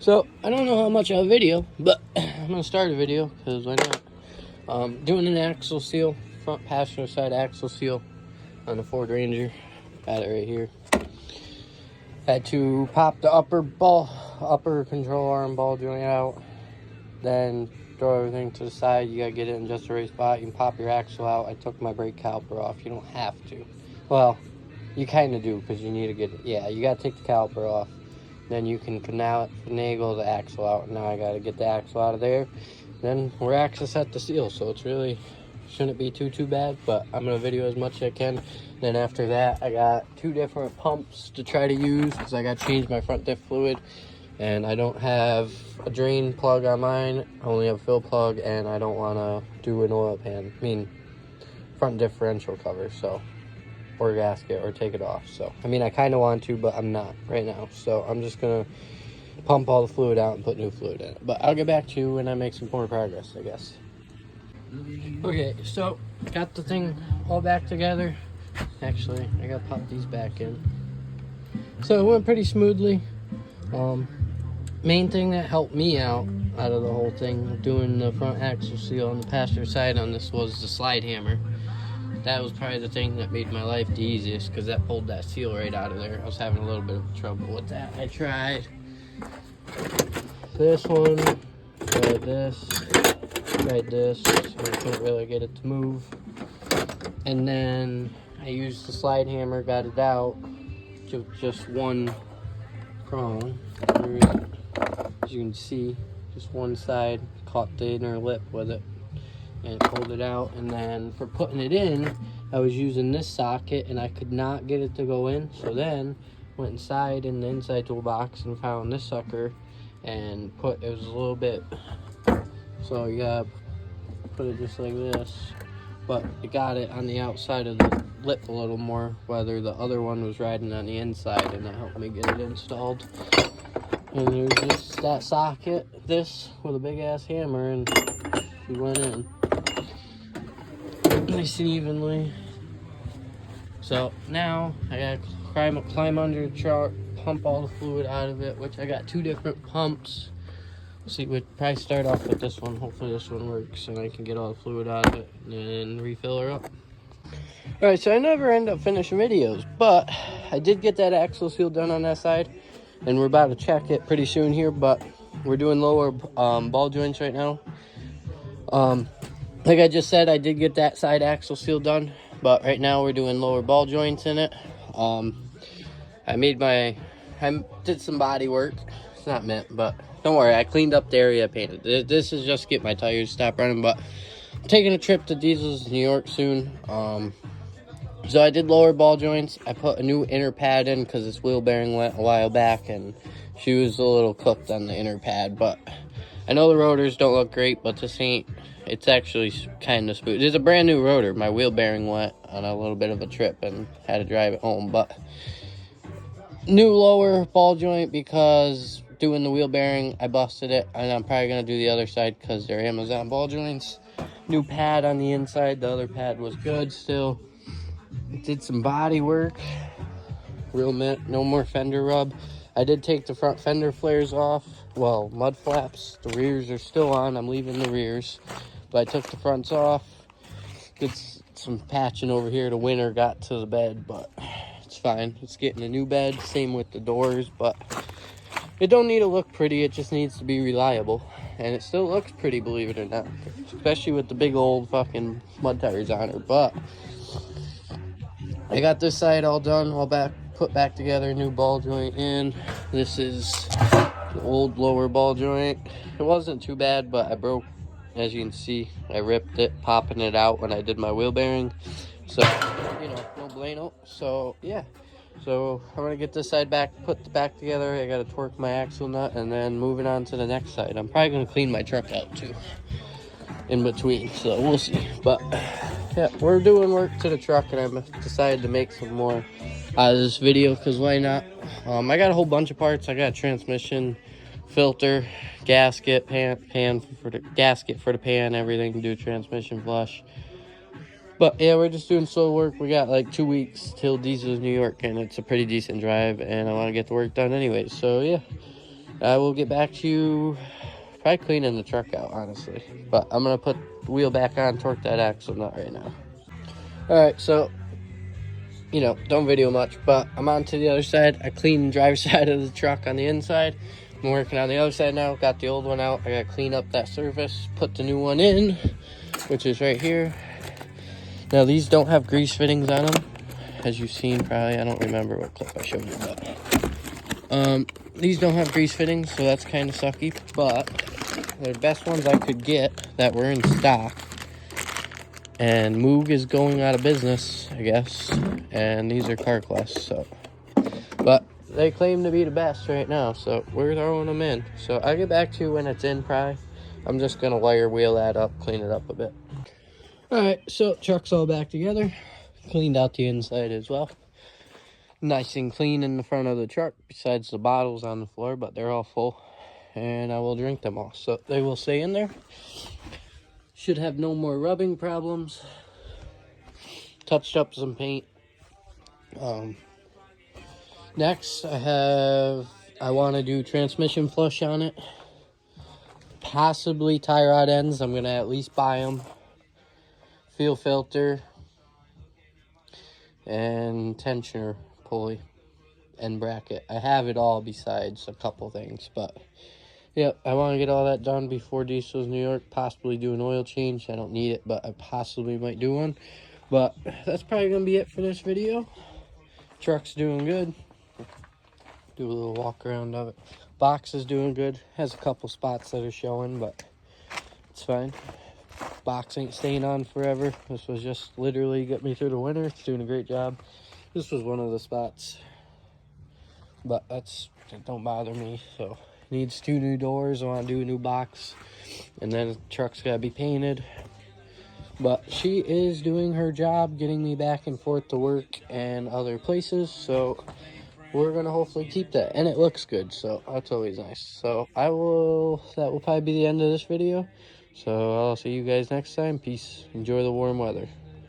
So, I don't know how much of a video, but I'm going to start a video, because why not? Doing an axle seal, front passenger side axle seal on the Ford Ranger. Got it right here. Had to pop the upper control arm ball joint out, then throw everything to the side. You got to get it in just the right spot. You can pop your axle out. I took my brake caliper off. You don't have to. Well, you kind of do, because you need to get it. Yeah, you got to take the caliper off. Then you can finagle the axle out. Now I got to get the axle out of there. Then we're axle set to seal, so it's really shouldn't be too bad, but I'm going to video as much as I can. Then after that, I got 2 different pumps to try to use, because I got to change my front diff fluid, and I don't have a drain plug on mine. I only have a fill plug, and I don't want to do an oil pan, front differential cover, so, or gasket, or take it off. So I kind of want to, but I'm not right now, so I'm just gonna pump all the fluid out and put new fluid in it. But I'll get back to you when I make some more progress, I guess. Okay, so got the thing all back together. Actually, I gotta pop these back in. So it went pretty smoothly. Main thing that helped me out of the whole thing, doing the front axle seal on the passenger side on this, was the slide hammer. That was probably the thing that made my life the easiest, because that pulled that seal right out of there. I was having a little bit of trouble with that. I tried this one, tried this, so I couldn't really get it to move. And then I used the slide hammer, got it out, just one prong. As you can see, just one side, caught the inner lip with it and pulled it out. And then for putting it in, I was using this socket and I could not get it to go in. So then went inside in the inside toolbox and found this sucker and it was a little bit, so you gotta put it just like this, but it got it on the outside of the lip a little more, whether the other one was riding on the inside, and that helped me get it installed. And there's just that socket, this with a big ass hammer, and we went in nice and evenly. So now I gotta climb under the truck, pump all the fluid out of it, which I got 2 different pumps. See, we'd probably start off with this one. Hopefully this one works and I can get all the fluid out of it and then refill her up. Alright, so I never end up finishing videos, but I did get that axle seal done on that side, and we're about to check it pretty soon here, but we're doing lower ball joints right now. Like I just said, I did get that side axle seal done, but right now we're doing lower ball joints in it. I did some body work. It's not meant, but don't worry, I cleaned up the area I painted. This is just to get my tires to stop running, but I'm taking a trip to Diesel's New York soon. So I did lower ball joints. I put a new inner pad in because this wheel bearing went a while back and she was a little cooked on the inner pad, but I know the rotors don't look great, but it's actually kind of smooth. It's a brand new rotor. My wheel bearing went on a little bit of a trip and had to drive it home, but new lower ball joint, because doing the wheel bearing, I busted it, and I'm probably going to do the other side because they're Amazon ball joints. New pad on the inside. The other pad was good still. Did some body work. Real mint. No more fender rub. I did take the front fender flares off. Well, mud flaps. The rears are still on. I'm leaving the rears. But I took the fronts off. Did some patching over here. The winter got to the bed, but it's fine. It's getting a new bed. Same with the doors, but it don't need to look pretty. It just needs to be reliable. And it still looks pretty, believe it or not. Especially with the big old fucking mud tires on her. But I got this side all done, put back together, new ball joint in. This is the old lower ball joint. It wasn't too bad, but I broke, as you can see, I ripped it, popping it out when I did my wheel bearing. So, no bueno. So, yeah. So, I'm going to get this side back, put the back together. I got to torque my axle nut, and then moving on to the next side. I'm probably going to clean my truck out, too, in between. So, we'll see. But yeah, we're doing work to the truck, and I've decided to make some more out of this video, because why not? I got a whole bunch of parts. I got a transmission, filter, gasket, pan for the gasket for the pan, everything to do transmission flush. But yeah, we're just doing slow work. We got like 2 weeks till Diesel's New York, and it's a pretty decent drive, and I want to get the work done anyway. So yeah, I will get back to you probably cleaning the truck out, honestly. But I'm going to put the wheel back on, torque that axle nut right now. Alright, so, you know, don't video much, but I'm on to the other side. I cleaned the driver's side of the truck on the inside. I'm working on the other side now. Got the old one out. I got to clean up that surface, put the new one in, which is right here. Now, these don't have grease fittings on them, as you've seen probably. I don't remember what clip I showed you, but these don't have grease fittings, so that's kind of sucky, but they're the best ones I could get that were in stock. And Moog is going out of business, I guess, and these are Carquest, so. But they claim to be the best right now, so we're throwing them in. So I'll get back to you when it's in, probably. I'm just going to wire wheel that up, clean it up a bit. Alright, so truck's all back together. Cleaned out the inside as well. Nice and clean in the front of the truck, besides the bottles on the floor, but they're all full. And I will drink them all, so they will stay in there. Should have no more rubbing problems. Touched up some paint. Next, I want to do transmission flush on it. Possibly tie rod ends. I'm going to at least buy them. Fuel filter. And tensioner pulley and bracket. I have it all besides a couple things, but yeah, I want to get all that done before Diesel's New York. Possibly do an oil change. I don't need it, but I possibly might do one. But that's probably going to be it for this video. Truck's doing good. Do a little walk around of it. Box is doing good. Has a couple spots that are showing, but it's fine. Box ain't staying on forever. This was just literally get me through the winter. It's doing a great job. This was one of the spots, but that don't bother me. So needs 2 new doors. I want to do a new box, and then the truck's got to be painted. But she is doing her job, getting me back and forth to work and other places. So we're gonna hopefully keep that, and it looks good. So that's always nice. So that will probably be the end of this video. So I'll see you guys next time. Peace. Enjoy the warm weather.